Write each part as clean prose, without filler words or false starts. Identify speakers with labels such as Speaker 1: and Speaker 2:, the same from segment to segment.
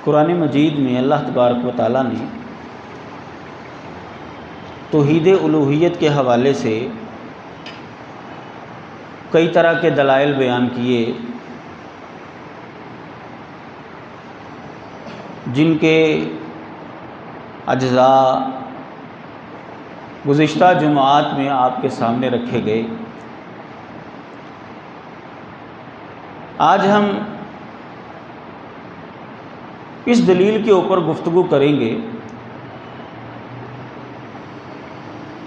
Speaker 1: قرآن مجید میں اللہ تبارک و تعالیٰ نے توحید الوہیت کے حوالے سے کئی طرح کے دلائل بیان کیے، جن کے اجزاء گزشتہ جمعات میں آپ کے سامنے رکھے گئے۔ آج ہم اس دلیل کے اوپر گفتگو کریں گے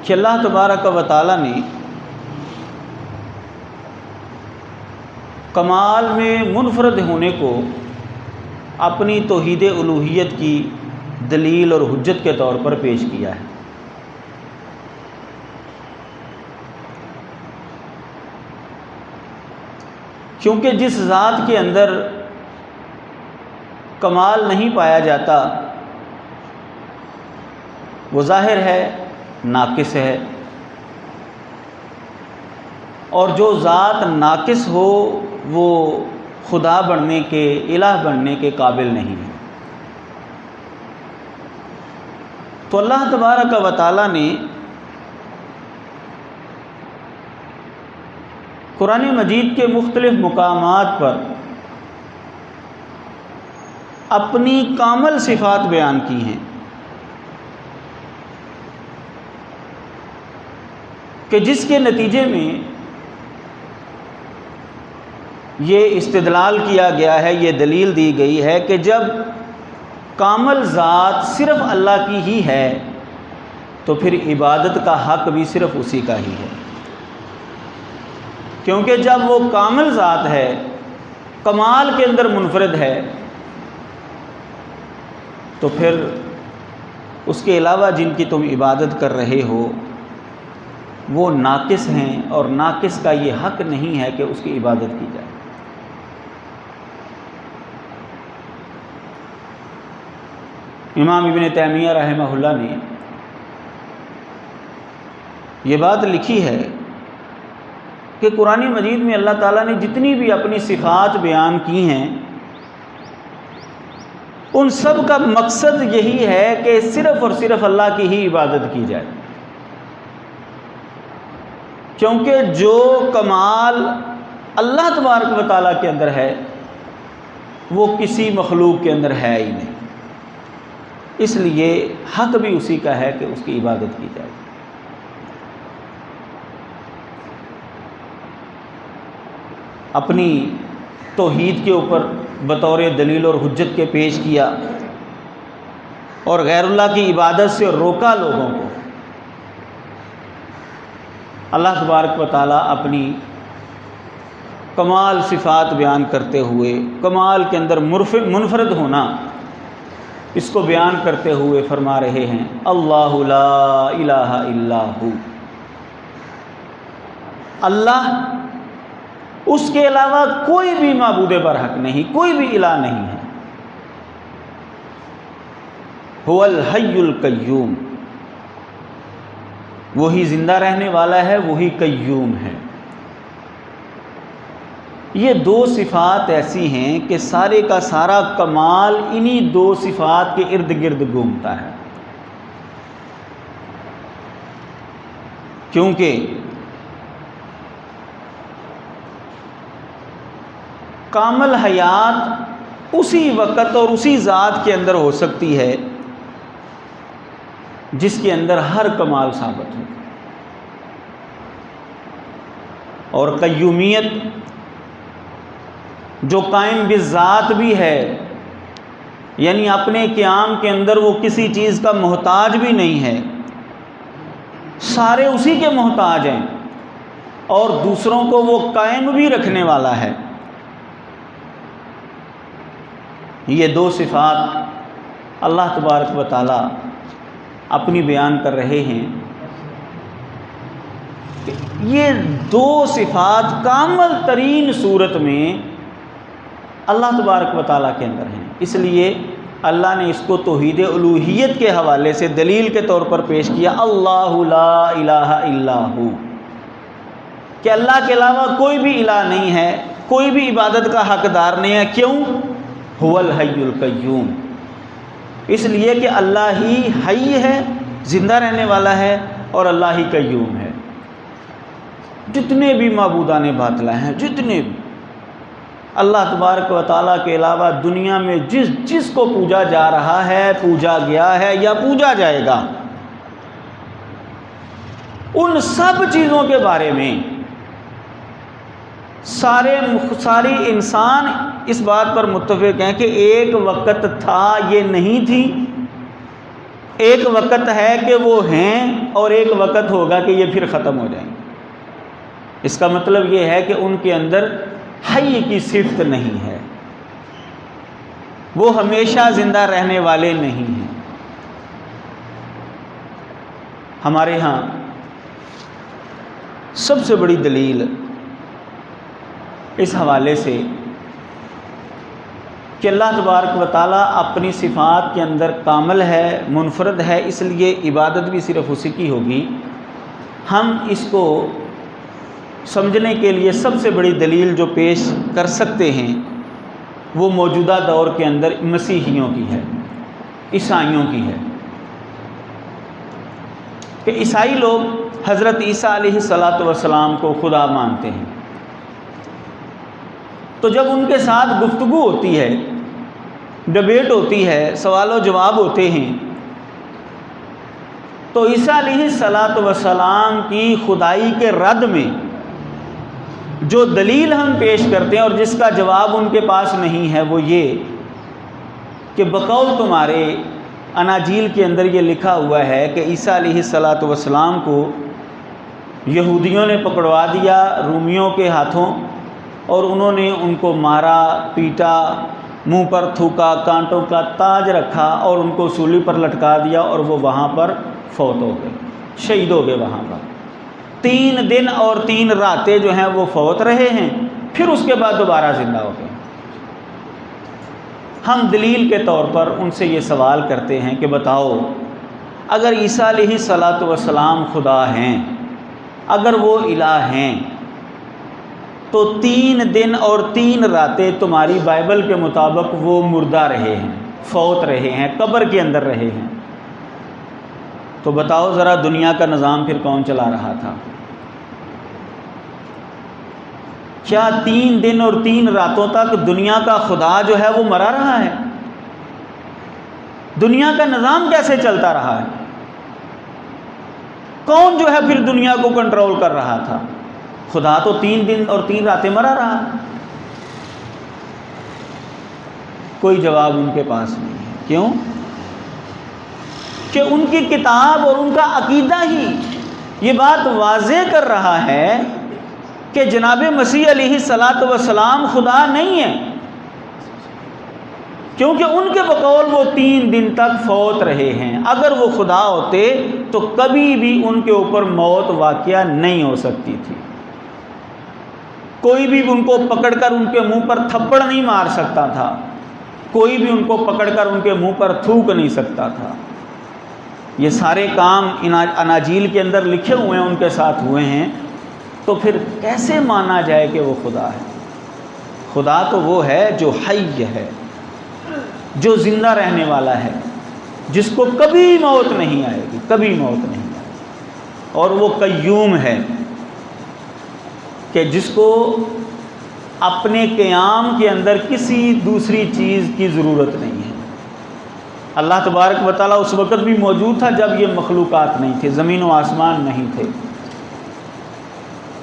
Speaker 1: کہ اللہ تبارک و تعالیٰ نے کمال میں منفرد ہونے کو اپنی توحید الوہیت کی دلیل اور حجت کے طور پر پیش کیا ہے۔ کیونکہ جس ذات کے اندر کمال نہیں پایا جاتا وہ ظاہر ہے ناقص ہے، اور جو ذات ناقص ہو وہ خدا بننے کے، الہ بننے کے قابل نہیں ہے۔ تو اللہ تبارک و تعالیٰ نے قرآن مجید کے مختلف مقامات پر اپنی کامل صفات بیان کی ہیں کہ جس کے نتیجے میں یہ استدلال کیا گیا ہے، یہ دلیل دی گئی ہے کہ جب کامل ذات صرف اللہ کی ہی ہے تو پھر عبادت کا حق بھی صرف اسی کا ہی ہے، کیونکہ جب وہ کامل ذات ہے، کمال کے اندر منفرد ہے، تو پھر اس کے علاوہ جن کی تم عبادت کر رہے ہو وہ ناقص ہیں، اور ناقص کا یہ حق نہیں ہے کہ اس کی عبادت کی جائے۔ امام ابن تیمیہ رحمہ اللہ نے یہ بات لکھی ہے کہ قرآن مجید میں اللہ تعالیٰ نے جتنی بھی اپنی صفات بیان کی ہیں ان سب کا مقصد یہی ہے کہ صرف اور صرف اللہ کی ہی عبادت کی جائے، کیونکہ جو کمال اللہ تبارک و تعالیٰ کے اندر ہے وہ کسی مخلوق کے اندر ہے ہی نہیں، اس لیے حق بھی اسی کا ہے کہ اس کی عبادت کی جائے۔ اپنی توحید کے اوپر بطور دلیل اور حجت کے پیش کیا اور غیر اللہ کی عبادت سے روکا لوگوں کو۔ اللہ تبارک و تعالیٰ اپنی کمال صفات بیان کرتے ہوئے، کمال کے اندر منفرد ہونا، اس کو بیان کرتے ہوئے فرما رہے ہیں اللہ لا الہ الا ہو، اللہ اس کے علاوہ کوئی بھی معبود برحق نہیں، کوئی بھی الہ نہیں ہے۔ هو الحی القیوم، وہی زندہ رہنے والا ہے، وہی قیوم ہے۔ یہ دو صفات ایسی ہیں کہ سارے کا سارا کمال انہی دو صفات کے ارد گرد گھومتا ہے، کیونکہ کامل حیات اسی وقت اور اسی ذات کے اندر ہو سکتی ہے جس کے اندر ہر کمال ثابت ہو، اور قیومیت جو قائم بالذات بھی ہے، یعنی اپنے قیام کے اندر وہ کسی چیز کا محتاج بھی نہیں ہے، سارے اسی کے محتاج ہیں، اور دوسروں کو وہ قائم بھی رکھنے والا ہے۔ یہ دو صفات اللہ تبارک و تعالیٰ اپنی بیان کر رہے ہیں کہ یہ دو صفات کامل ترین صورت میں اللہ تبارک و تعالیٰ کے اندر ہیں، اس لیے اللہ نے اس کو توحید الوہیت کے حوالے سے دلیل کے طور پر پیش کیا، اللہ لا الہ الا ہو، کہ اللہ کے علاوہ کوئی بھی الہ نہیں ہے، کوئی بھی عبادت کا حقدار نہیں ہے۔ کیوں؟ هو الحی القیوم، اس لیے کہ اللہ ہی حی ہے، زندہ رہنے والا ہے، اور اللہ ہی قیوم ہے۔ جتنے بھی معبودان باطلہ ہیں، جتنے بھی، اللہ تبارک و تعالیٰ کے علاوہ دنیا میں جس کو پوجا جا رہا ہے، پوجا گیا ہے یا پوجا جائے گا، ان سب چیزوں کے بارے میں سارے انسان اس بات پر متفق ہیں کہ ایک وقت تھا، یہ نہیں تھی، ایک وقت ہے کہ وہ ہیں، اور ایک وقت ہوگا کہ یہ پھر ختم ہو جائیں گے۔ اس کا مطلب یہ ہے کہ ان کے اندر حی کی صفت نہیں ہے، وہ ہمیشہ زندہ رہنے والے نہیں ہیں۔ ہمارے ہاں سب سے بڑی دلیل اس حوالے سے کہ اللہ تبارک و تعالیٰ اپنی صفات کے اندر کامل ہے، منفرد ہے، اس لیے عبادت بھی صرف اسی کی ہوگی، ہم اس کو سمجھنے کے لیے سب سے بڑی دلیل جو پیش کر سکتے ہیں وہ موجودہ دور کے اندر مسیحیوں کی ہے، عیسائیوں کی ہے، کہ عیسائی لوگ حضرت عیسیٰ علیہ السلام کو خدا مانتے ہیں۔ تو جب ان کے ساتھ گفتگو ہوتی ہے، ڈبیٹ ہوتی ہے، سوال و جواب ہوتے ہیں، تو عیسیٰ علیہ السلام کی خدائی کے رد میں جو دلیل ہم پیش کرتے ہیں اور جس کا جواب ان کے پاس نہیں ہے، وہ یہ کہ بقول تمہارے اناجیل کے اندر یہ لکھا ہوا ہے کہ عیسیٰ علیہ السلام کو یہودیوں نے پکڑوا دیا رومیوں کے ہاتھوں، اور انہوں نے ان کو مارا، پیٹا، منہ پر تھوکا، کانٹوں کا تاج رکھا اور ان کو سولی پر لٹکا دیا، اور وہ وہاں پر فوت ہو گئے، شہید ہو گئے وہاں پر۔ 3 دن اور 3 راتیں جو ہیں وہ فوت رہے ہیں، پھر اس کے بعد دوبارہ زندہ ہو گئے۔ ہم دلیل کے طور پر ان سے یہ سوال کرتے ہیں کہ بتاؤ، اگر عیسیٰ علیہ السلام خدا ہیں، اگر وہ الہ ہیں، تو 3 دن اور 3 راتیں تمہاری بائبل کے مطابق وہ مردہ رہے ہیں، فوت رہے ہیں، قبر کے اندر رہے ہیں، تو بتاؤ ذرا دنیا کا نظام پھر کون چلا رہا تھا؟ کیا 3 دن اور 3 راتوں تک دنیا کا خدا جو ہے وہ مرا رہا ہے؟ دنیا کا نظام کیسے چلتا رہا ہے؟ کون جو ہے پھر دنیا کو کنٹرول کر رہا تھا؟ خدا تو 3 دن اور 3 راتیں مرا رہا۔ کوئی جواب ان کے پاس نہیں ہے۔ کیوں؟ کہ ان کی کتاب اور ان کا عقیدہ ہی یہ بات واضح کر رہا ہے کہ جناب مسیح علیہ السلام خدا نہیں ہے، کیونکہ ان کے بقول وہ 3 دن تک فوت رہے ہیں۔ اگر وہ خدا ہوتے تو کبھی بھی ان کے اوپر موت واقعہ نہیں ہو سکتی تھی، کوئی بھی ان کو پکڑ کر ان کے منہ پر تھپڑ نہیں مار سکتا تھا، کوئی بھی ان کو پکڑ کر ان کے منہ پر تھوک نہیں سکتا تھا۔ یہ سارے کام اناجیل کے اندر لکھے ہوئے ہیں، ان کے ساتھ ہوئے ہیں، تو پھر کیسے مانا جائے کہ وہ خدا ہے؟ خدا تو وہ ہے جو حی ہے، جو زندہ رہنے والا ہے، جس کو کبھی موت نہیں آئے گی، کبھی موت نہیں آئے گی، اور وہ قیوم ہے کہ جس کو اپنے قیام کے اندر کسی دوسری چیز کی ضرورت نہیں ہے۔ اللہ تبارک و تعالیٰ اس وقت بھی موجود تھا جب یہ مخلوقات نہیں تھے، زمین و آسمان نہیں تھے۔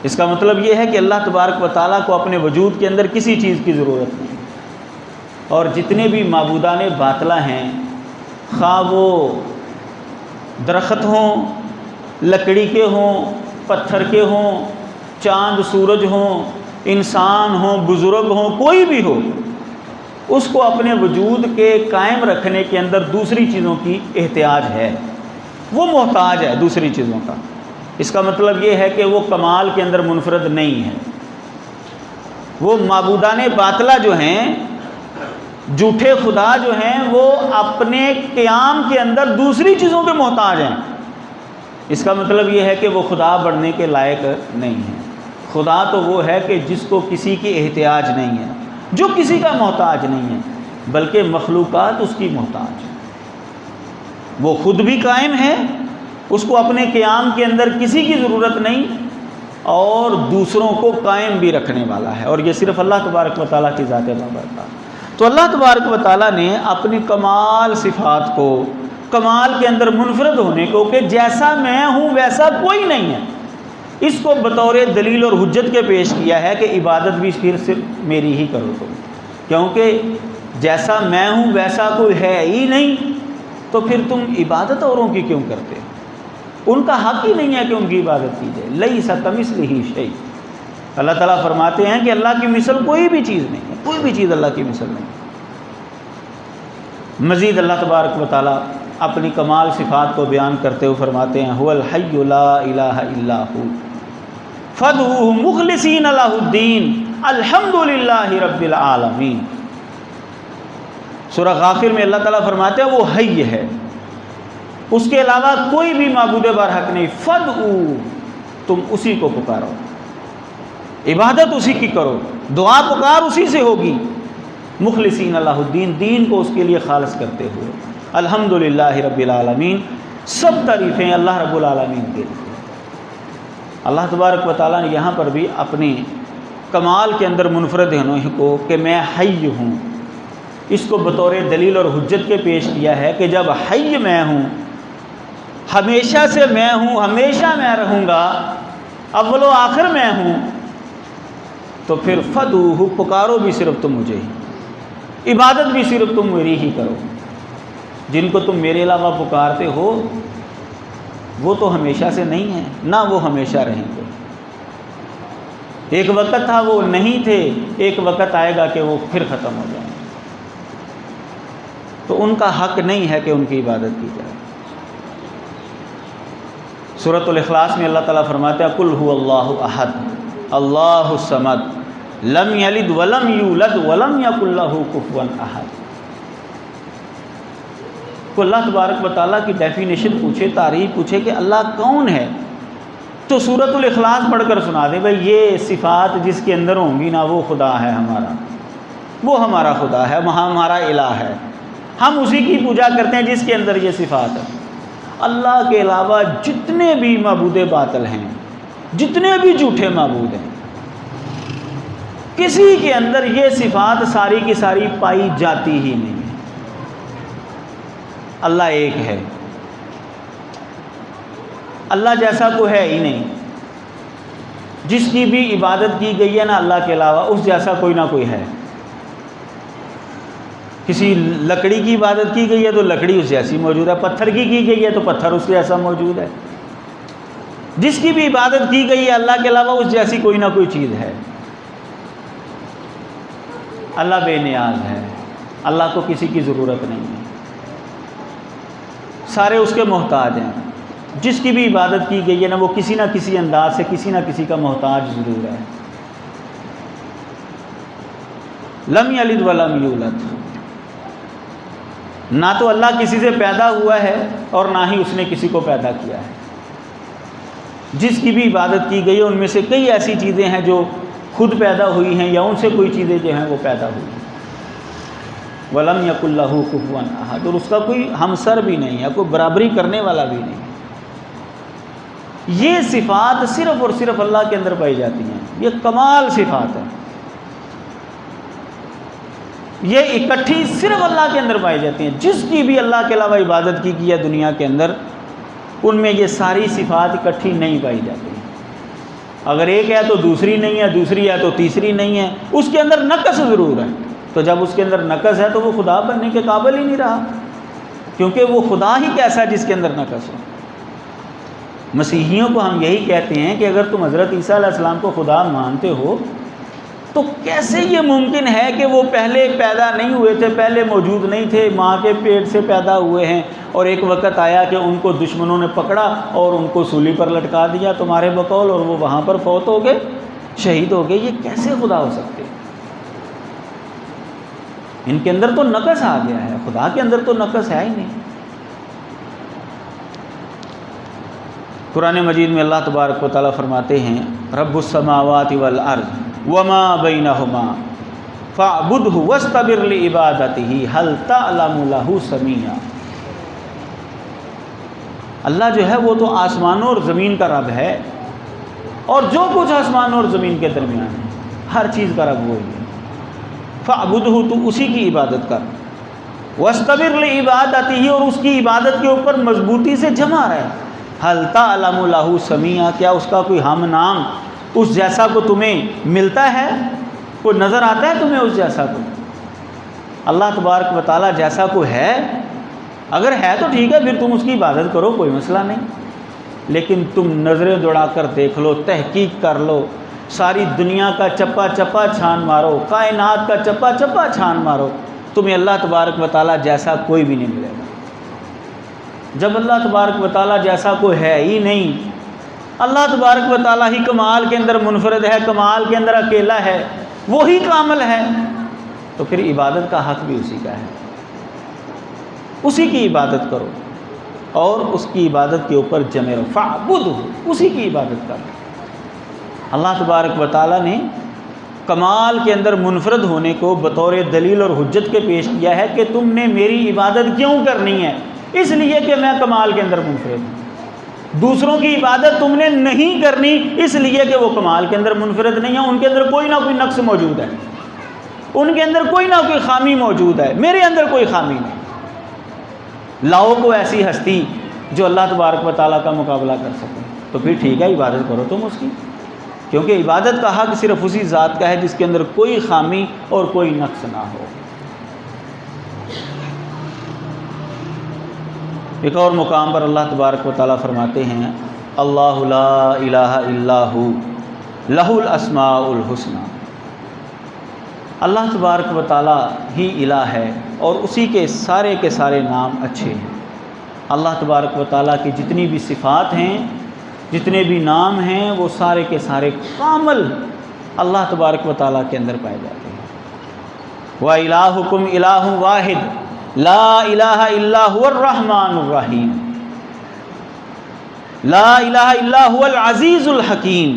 Speaker 1: اس کا مطلب یہ ہے کہ اللہ تبارک و تعالیٰ کو اپنے وجود کے اندر کسی چیز کی ضرورت نہیں۔ اور جتنے بھی معبودان باطلہ ہیں، خواہ وہ درخت ہوں، لکڑی کے ہوں، پتھر کے ہوں، چاند سورج ہوں، انسان ہوں، بزرگ ہوں، کوئی بھی ہو، اس کو اپنے وجود کے قائم رکھنے کے اندر دوسری چیزوں کی احتیاج ہے، وہ محتاج ہے دوسری چیزوں کا۔ اس کا مطلب یہ ہے کہ وہ کمال کے اندر منفرد نہیں ہے۔ وہ معبودان باطلہ جو ہیں، جھوٹے خدا جو ہیں، وہ اپنے قیام کے اندر دوسری چیزوں کے محتاج ہیں۔ اس کا مطلب یہ ہے کہ وہ خدا بننے کے لائق نہیں ہے۔ خدا تو وہ ہے کہ جس کو کسی کی احتیاج نہیں ہے، جو کسی کا محتاج نہیں ہے، بلکہ مخلوقات اس کی محتاج ہے۔ وہ خود بھی قائم ہے، اس کو اپنے قیام کے اندر کسی کی ضرورت نہیں، اور دوسروں کو قائم بھی رکھنے والا ہے، اور یہ صرف اللہ تبارک و تعالیٰ کی ذات بابرکت ہے۔ تو اللہ تبارک و تعالیٰ نے اپنی کمال صفات کو، کمال کے اندر منفرد ہونے کو، کہ جیسا میں ہوں ویسا کوئی نہیں ہے، اس کو بطور دلیل اور حجت کے پیش کیا ہے کہ عبادت بھی پھر صرف میری ہی کرو تم، کیونکہ جیسا میں ہوں ویسا کوئی ہے ہی نہیں، تو پھر تم عبادت اوروں کی کیوں کرتے ہو؟ ان کا حق ہی نہیں ہے کہ ان کی عبادت کی جائے۔ لیس کمثلہ شیء، اللہ تعالیٰ فرماتے ہیں کہ اللہ کی مثل کوئی بھی چیز نہیں ہے، کوئی بھی چیز اللہ کی مثل نہیں۔ مزید اللہ تبارک و تعالیٰ اپنی کمال صفات کو بیان کرتے ہوئے فرماتے ہیں هو الحی لا الہ الا هو فادعوہ مخلصین لہ الدین الحمد للہ رب العالمین۔ سورہ غافر میں اللہ تعالیٰ فرماتے ہیں وہ حی ہے، اس کے علاوہ کوئی بھی معبود برحق نہیں، فادعوہ، تم اسی کو پکارو، عبادت اسی کی کرو، دعا پکار اسی سے ہوگی، مخلصین لہ الدین، دین کو اس کے لیے خالص کرتے ہوئے، الحمدللہ رب العالمین، سب تعریفیں اللہ رب العالمین کے لیے۔ اللہ تبارک و تعالیٰ نے یہاں پر بھی اپنے کمال کے اندر منفرد ہونے کو کہ میں حی ہوں، اس کو بطور دلیل اور حجت کے پیش کیا ہے کہ جب حی میں ہوں، ہمیشہ سے میں ہوں، ہمیشہ میں رہوں گا، اول و آخر میں ہوں، تو پھر فادعوہ، پکارو بھی صرف تم مجھے ہی، عبادت بھی صرف تم میری ہی کرو۔ جن کو تم میرے علاوہ پکارتے ہو وہ تو ہمیشہ سے نہیں ہیں، نہ وہ ہمیشہ رہیں گے۔ ایک وقت تھا وہ نہیں تھے، ایک وقت آئے گا کہ وہ پھر ختم ہو جائیں گے، تو ان کا حق نہیں ہے کہ ان کی عبادت کی جائے۔ سورۃ الاخلاص میں اللہ تعالیٰ فرماتے ہیں قل هو اللہ احد اللہ الصمد لم یلد ولم یولد ولم یکن لہ کفوا احد۔ کو اللہ تبارک و تعالیٰ کی ڈیفینیشن پوچھے، تعریف پوچھے کہ اللہ کون ہے، تو سورۃ الاخلاص پڑھ کر سنا دے بھائی یہ صفات جس کے اندر ہوں گی نا وہ خدا ہے ہمارا، وہ ہمارا خدا ہے، وہاں ہمارا الہ ہے، ہم اسی کی پوجا کرتے ہیں جس کے اندر یہ صفات ہے۔ اللہ کے علاوہ جتنے بھی معبود باطل ہیں، جتنے بھی جھوٹے معبود ہیں، کسی کے اندر یہ صفات ساری کی ساری پائی جاتی ہی نہیں ہے۔ اللہ ایک ہے، اللہ جیسا کوئی ہے ہی نہیں، جس کی بھی عبادت کی گئی ہے نا اللہ کے علاوہ اس جیسا کوئی نہ کوئی ہے۔ کسی لکڑی کی عبادت کی گئی ہے تو لکڑی اس جیسی موجود ہے، پتھر کی گئی ہے تو پتھر اس جیسا موجود ہے، جس کی بھی عبادت کی گئی ہے اللہ کے علاوہ اس جیسی کوئی نہ کوئی چیز ہے۔ اللہ بے نیاز ہے، اللہ کو کسی کی ضرورت نہیں ہے، سارے اس کے محتاج ہیں، جس کی بھی عبادت کی گئی ہے نا وہ کسی نہ کسی انداز سے کسی نہ کسی کا محتاج ضرور ہے۔ لم یلد ولم یولد، نہ تو اللہ کسی سے پیدا ہوا ہے اور نہ ہی اس نے کسی کو پیدا کیا ہے۔ جس کی بھی عبادت کی گئی ہے ان میں سے کئی ایسی چیزیں ہیں جو خود پیدا ہوئی ہیں یا ان سے کوئی چیزیں جو ہیں وہ پیدا ہوئی ہیں۔ وَلَمْ يَكُنْ لَهُ كُفُوًا أَحَدٌ، اور اس کا کوئی ہمسر بھی نہیں ہے، کوئی برابری کرنے والا بھی نہیں۔ یہ صفات صرف اور صرف اللہ کے اندر پائی جاتی ہیں، یہ کمال صفات ہے، یہ اکٹھی صرف اللہ کے اندر پائی جاتی ہیں۔ جس کی بھی اللہ کے علاوہ عبادت کی گئی ہے دنیا کے اندر، ان میں یہ ساری صفات اکٹھی نہیں پائی جاتی ہیں۔ اگر ایک ہے تو دوسری نہیں ہے، دوسری ہے تو تیسری نہیں ہے، اس کے اندر نقص ضرور ہے، تو جب اس کے اندر نقص ہے تو وہ خدا بننے کے قابل ہی نہیں رہا، کیونکہ وہ خدا ہی کیسا ہے جس کے اندر نقص ہو۔ مسیحیوں کو ہم یہی کہتے ہیں کہ اگر تم حضرت عیسیٰ علیہ السلام کو خدا مانتے ہو تو کیسے یہ ممکن ہے کہ وہ پہلے پیدا نہیں ہوئے تھے، پہلے موجود نہیں تھے، ماں کے پیٹ سے پیدا ہوئے ہیں، اور ایک وقت آیا کہ ان کو دشمنوں نے پکڑا اور ان کو سولی پر لٹکا دیا تمہارے بقول، اور وہ وہاں پر فوت ہو گئے، شہید ہو گئے۔ یہ کیسے خدا ہو سکتے؟ ان کے اندر تو نقص آ گیا ہے، خدا کے اندر تو نقص ہے ہی نہیں۔ قرآن مجید میں اللہ تبارک و تعالیٰ فرماتے ہیں رب السماوات والارض وما بینہما فاعبدہ واستبر لعبادتہ ھل تعلم لہ سمیعا۔ اللہ جو ہے وہ تو آسمانوں اور زمین کا رب ہے، اور جو کچھ آسمانوں اور زمین کے درمیان ہے ہر چیز کا رب وہی ہے۔ فاعبدہ، تو اسی کی عبادت کر، واستبر لعبادتہ، اور اس کی عبادت کے اوپر مضبوطی سے جمع رہے۔ ھل تعلم لہ سمیع، کیا اس کا کوئی ہم نام اس جیسا کو تمہیں ملتا ہے؟ کوئی نظر آتا ہے تمہیں اس جیسا کو؟ اللہ تبارک و تعالیٰ جیسا کوئی ہے؟ اگر ہے تو ٹھیک ہے، پھر تم اس کی عبادت کرو، کوئی مسئلہ نہیں، لیکن تم نظریں دوڑا کر دیکھ لو، تحقیق کر لو، ساری دنیا کا چپا چپا چھان مارو، کائنات کا چپا چپا چھان مارو، تمہیں اللہ تبارک و تعالیٰ جیسا کوئی بھی نہیں ملے گا۔ جب اللہ تبارک و تعالیٰ جیسا کوئی ہے ہی نہیں، اللہ تبارک و تعالیٰ ہی کمال کے اندر منفرد ہے، کمال کے اندر اکیلا ہے، وہی کامل ہے، تو پھر عبادت کا حق بھی اسی کا ہے۔ اسی کی عبادت کرو اور اس کی عبادت کے اوپر جمے رہو، فاعبدہ، اسی کی عبادت کرو۔ اللہ تبارک و تعالیٰ نے کمال کے اندر منفرد ہونے کو بطور دلیل اور حجت کے پیش کیا ہے کہ تم نے میری عبادت کیوں کرنی ہے؟ اس لیے کہ میں کمال کے اندر منفرد ہوں۔ دوسروں کی عبادت تم نے نہیں کرنی اس لیے کہ وہ کمال کے اندر منفرد نہیں ہیں، ان کے اندر کوئی نہ کوئی نقص موجود ہے، ان کے اندر کوئی نہ کوئی خامی موجود ہے، میرے اندر کوئی خامی نہیں۔ لاؤ کو ایسی ہستی جو اللہ تبارک و تعالیٰ کا مقابلہ کر سکے، تو پھر ٹھیک ہے، عبادت کرو تم اس کی، کیونکہ عبادت کا حق صرف اسی ذات کا ہے جس کے اندر کوئی خامی اور کوئی نقص نہ ہو۔ ایک اور مقام پر اللہ تبارک و تعالیٰ فرماتے ہیں، اللہ لا الہ الا ہو لہ الاسماء الحسنی۔ اللہ تبارک و تعالیٰ ہی الہ ہے اور اسی کے سارے نام اچھے ہیں۔ اللہ تبارک و تعالیٰ کی جتنی بھی صفات ہیں، جتنے بھی نام ہیں، وہ سارے کے سارے کامل اللہ تبارک و تعالیٰ کے اندر پائے جاتے ہیں۔ وَإِلَٰهُكُمْ إِلَٰهٌ وَاحِدٌ لَا إِلَٰهَ إِلَّا هُوَ الرَّحْمَٰنُ الرَّحِيمُ لَا إِلَٰهَ إِلَّا هُوَ الْعَزِيزُ الْحَكِيمُ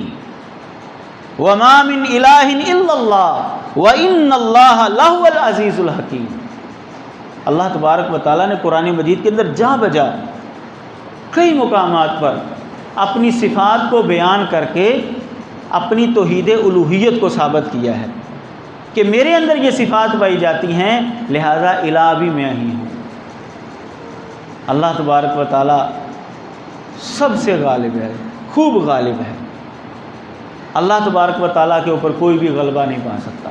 Speaker 1: وَمَا مِنْ إِلَٰهٍ إِلَّا اللَّهُ وَإِنَّ اللَّهَ لَهُوَ الْعَزِيزُ الْحَكِيمُ۔ اللہ تبارک و تعالیٰ نے قرآن مجید کے اندر جا بجا کئی مقامات پر اپنی صفات کو بیان کر کے اپنی توحید الوہیت کو ثابت کیا ہے کہ میرے اندر یہ صفات پائی جاتی ہیں، لہذا الہ بھی میں ہی ہوں۔ اللہ تبارک و تعالیٰ سب سے غالب ہے، خوب غالب ہے۔ اللہ تبارک و تعالیٰ کے اوپر کوئی بھی غلبہ نہیں پا سکتا،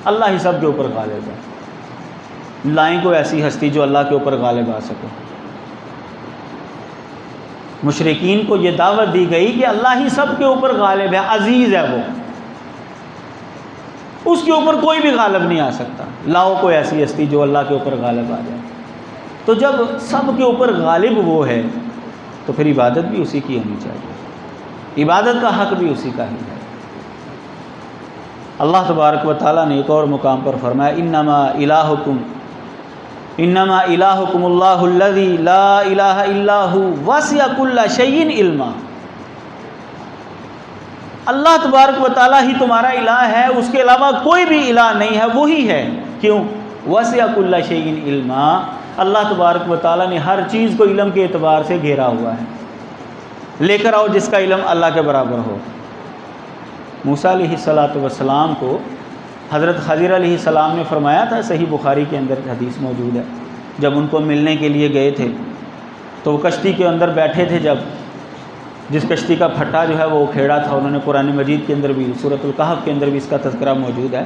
Speaker 1: اللہ ہی سب کے اوپر غالب ہے۔ لائیں کوئی ایسی ہستی جو اللہ کے اوپر غالب آ سکے۔ مشرکین کو یہ دعوت دی گئی کہ اللہ ہی سب کے اوپر غالب ہے، عزیز ہے، وہ اس کے اوپر کوئی بھی غالب نہیں آ سکتا۔ لاؤ کوئی ایسی ہستی جو اللہ کے اوپر غالب آ جائے۔ تو جب سب کے اوپر غالب وہ ہے تو پھر عبادت بھی اسی کی ہونی چاہیے، عبادت کا حق بھی اسی کا ہی ہے۔ اللہ تبارک و تعالیٰ نے ایک اور مقام پر فرمایا، انما الہکم اللہ الذی لا الہ الا ہو وسع کل شیء علما۔ اللہ تبارک و تعالیٰ ہی تمہارا الہ ہے، اس کے علاوہ کوئی بھی الہ نہیں ہے، وہی ہے۔ کیوں؟ وسع کل شیء علما، اللہ تبارک و تعالیٰ نے ہر چیز کو علم کے اعتبار سے گھیرا ہوا ہے۔ لے کر آؤ جس کا علم اللہ کے برابر ہو۔ موسیٰ علیہ السلام کو حضرت خضر علیہ السلام نے فرمایا تھا، صحیح بخاری کے اندر حدیث موجود ہے، جب ان کو ملنے کے لیے گئے تھے تو وہ کشتی کے اندر بیٹھے تھے، جب جس کشتی کا پھٹا جو ہے وہ کھیڑا تھا، انہوں نے قرآن مجید کے اندر بھی سورۃ الکہف کے اندر بھی اس کا تذکرہ موجود ہے۔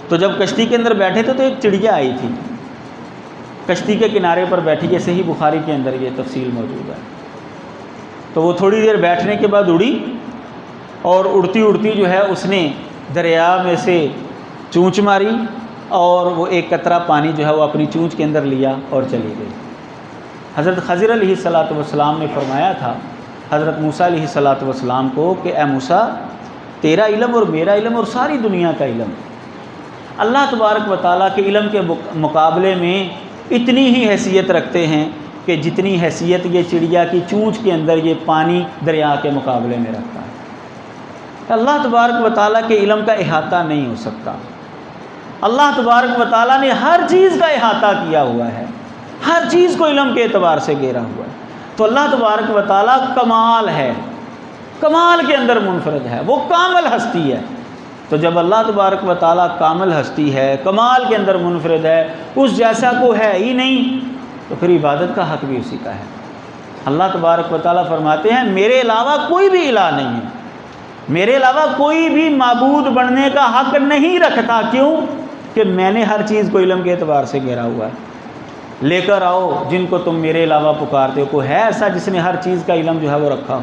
Speaker 1: تو جب کشتی کے اندر بیٹھے تھے تو ایک چڑیا آئی تھی، کشتی کے کنارے پر بیٹھی، یہ صحیح بخاری کے اندر یہ تفصیل موجود ہے۔ تو وہ تھوڑی دیر بیٹھنے کے بعد اڑی، اور اڑتی اڑتی جو ہے اس نے دریا میں سے چونچ ماری، اور وہ ایک قطرہ پانی جو ہے وہ اپنی چونچ کے اندر لیا اور چلی گئی۔ حضرت خضر علیہ السلام نے فرمایا تھا حضرت موسیٰ علیہ السلام کو کہ اے موسیٰ، تیرا علم اور میرا علم اور ساری دنیا کا علم اللہ تبارک و تعالیٰ کے علم کے مقابلے میں اتنی ہی حیثیت رکھتے ہیں کہ جتنی حیثیت یہ چڑیا کی چونچ کے اندر یہ پانی دریا کے مقابلے میں رکھتا ہے۔ اللہ تبارک و تعالیٰ کے علم کا احاطہ نہیں ہو سکتا۔ اللہ تبارک و تعالیٰ نے ہر چیز کا احاطہ کیا ہوا ہے، ہر چیز کو علم کے اعتبار سے گھیرا ہوا ہے۔ تو اللہ تبارک و تعالیٰ کمال ہے، کمال کے اندر منفرد ہے، وہ کامل ہستی ہے۔ تو جب اللہ تبارک و تعالیٰ کامل ہستی ہے، کمال کے اندر منفرد ہے، اس جیسا کوئی ہے ہی نہیں، تو پھر عبادت کا حق بھی اسی کا ہے۔ اللہ تبارک و تعالیٰ فرماتے ہیں میرے علاوہ کوئی بھی الہ نہیں ہے، میرے علاوہ کوئی بھی معبود بننے کا حق نہیں رکھتا۔ کیوں؟ کہ میں نے ہر چیز کو علم کے اعتبار سے گھیرا ہوا ہے۔ لے کر آؤ جن کو تم میرے علاوہ پکارتے ہو، کوئی ہے ایسا جس نے ہر چیز کا علم جو ہے وہ رکھا ہو؟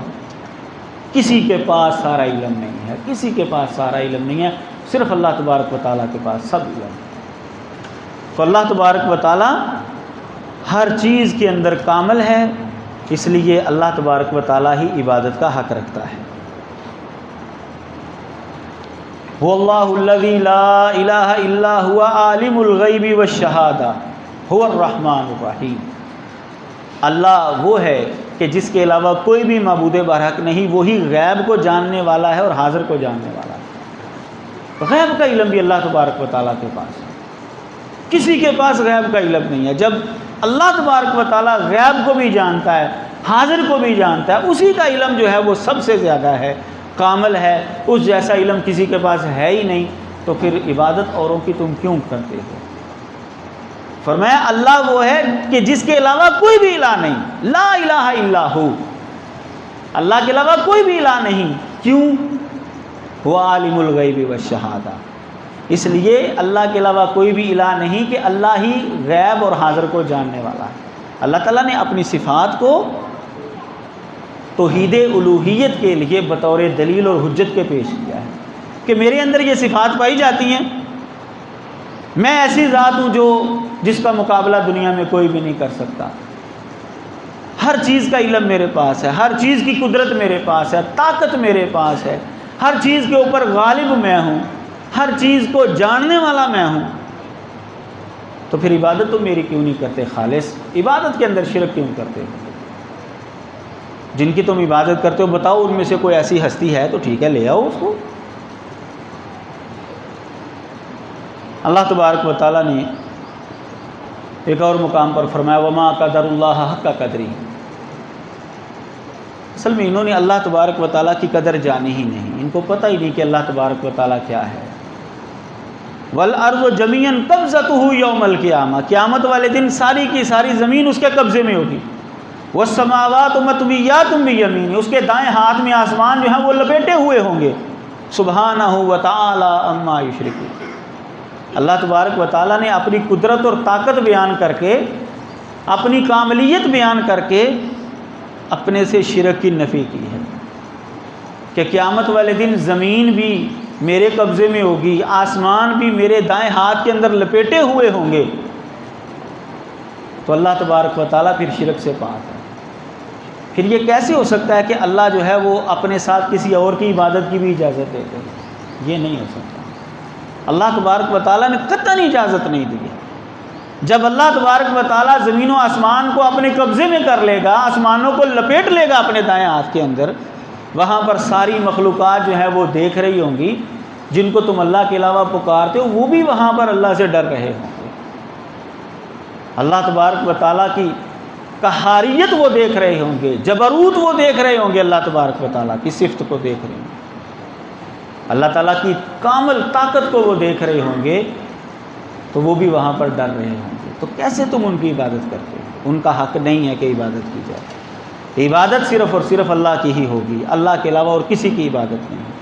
Speaker 1: کسی کے پاس سارا علم نہیں ہے، کسی کے پاس سارا علم نہیں ہے، صرف اللہ تبارک و تعالیٰ کے پاس سب علم ہے۔ تو اللہ تبارک و تعالیٰ ہر چیز کے اندر کامل ہے، اس لیے اللہ تبارک و تعالیٰ ہی عبادت کا حق رکھتا ہے۔ واللہ الذی لا الہ الا هو عالم الغیب والشہادہ هو الرحمن الرحیم۔ اللہ وہ ہے کہ جس کے علاوہ کوئی بھی معبود برحق نہیں، وہی غیب کو جاننے والا ہے اور حاضر کو جاننے والا ہے۔ غیب کا علم بھی اللہ تبارک و تعالیٰ کے پاس ہے، کسی کے پاس غیب کا علم نہیں ہے۔ جب اللہ تبارک و تعالیٰ غیب کو بھی جانتا ہے، حاضر کو بھی جانتا ہے، اسی کا علم جو ہے وہ سب سے زیادہ ہے، کامل ہے، اس جیسا علم کسی کے پاس ہے ہی نہیں، تو پھر عبادت اوروں کی تم کیوں کرتے ہو؟ فرمایا اللہ وہ ہے کہ جس کے علاوہ کوئی بھی الہ نہیں، لا الہ الا ہو، اللہ کے علاوہ کوئی بھی الہ نہیں۔ کیوں؟ وہ عالم الغیب والشہادہ، اس لیے اللہ کے علاوہ کوئی بھی الہ نہیں کہ اللہ ہی غیب اور حاضر کو جاننے والا ہے۔ اللہ تعالیٰ نے اپنی صفات کو توحید الوہیت کے لیے بطور دلیل اور حجت کے پیش کیا ہے کہ میرے اندر یہ صفات پائی جاتی ہیں، میں ایسی ذات ہوں جس کا مقابلہ دنیا میں کوئی بھی نہیں کر سکتا، ہر چیز کا علم میرے پاس ہے، ہر چیز کی قدرت میرے پاس ہے، طاقت میرے پاس ہے، ہر چیز کے اوپر غالب میں ہوں، ہر چیز کو جاننے والا میں ہوں، تو پھر عبادت تو میری کیوں نہیں کرتے؟ خالص عبادت کے اندر شرک کیوں کرتے ہو؟ جن کی تم عبادت کرتے ہو بتاؤ ان میں سے کوئی ایسی ہستی ہے تو ٹھیک ہے، لے آؤ اس کو۔ اللہ تبارک و تعالیٰ نے ایک اور مقام پر فرمایا وما قدر اللہ حق قدری، اصل میں انہوں نے اللہ تبارک و تعالیٰ کی قدر جانی ہی نہیں، ان کو پتہ ہی نہیں کہ اللہ تبارک و تعالیٰ کیا ہے۔ والارض جميعا قبضته یوم القیامہ، قیامت والے دن ساری کی ساری زمین اس کے قبضے میں ہوگی۔ والسماوات مطویات بیمینہ، اس کے دائیں ہاتھ میں آسمان جو ہیں وہ لپیٹے ہوئے ہوں گے۔ سبحانہ وتعالی عما یشرکون، اللہ تبارک و تعالیٰ نے اپنی قدرت اور طاقت بیان کر کے، اپنی کاملیت بیان کر کے اپنے سے شرک کی نفی کی ہے کہ قیامت والے دن زمین بھی میرے قبضے میں ہوگی، آسمان بھی میرے دائیں ہاتھ کے اندر لپیٹے ہوئے ہوں گے۔ تو اللہ تبارک و تعالیٰ پھر شرک سے پاک ہے۔ پھر یہ کیسے ہو سکتا ہے کہ اللہ جو ہے وہ اپنے ساتھ کسی اور کی عبادت کی بھی اجازت دیتے ہیں؟ یہ نہیں ہو سکتا۔ اللہ تبارک و تعالیٰ نے قطعاً اجازت نہیں دی ہے۔ جب اللہ تبارک و تعالیٰ زمین و آسمان کو اپنے قبضے میں کر لے گا، آسمانوں کو لپیٹ لے گا اپنے دائیں ہاتھ کے اندر، وہاں پر ساری مخلوقات جو ہے وہ دیکھ رہی ہوں گی، جن کو تم اللہ کے علاوہ پکارتے ہو وہ بھی وہاں پر اللہ سے ڈر رہے ہوں گے۔ اللہ تبارک و تعالیٰ کی قہاریت وہ دیکھ رہے ہوں گے، جبروت وہ دیکھ رہے ہوں گے، اللہ تبارک و تعالیٰ کی صفت کو دیکھ رہے ہوں گے، اللہ تعالیٰ کی کامل طاقت کو وہ دیکھ رہے ہوں گے، تو وہ بھی وہاں پر ڈر رہے ہوں گے۔ تو کیسے تم ان کی عبادت کرتے ہو؟ ان کا حق نہیں ہے کہ عبادت کی جائے۔ عبادت صرف اور صرف اللہ کی ہی ہوگی، اللہ کے علاوہ اور کسی کی عبادت نہیں۔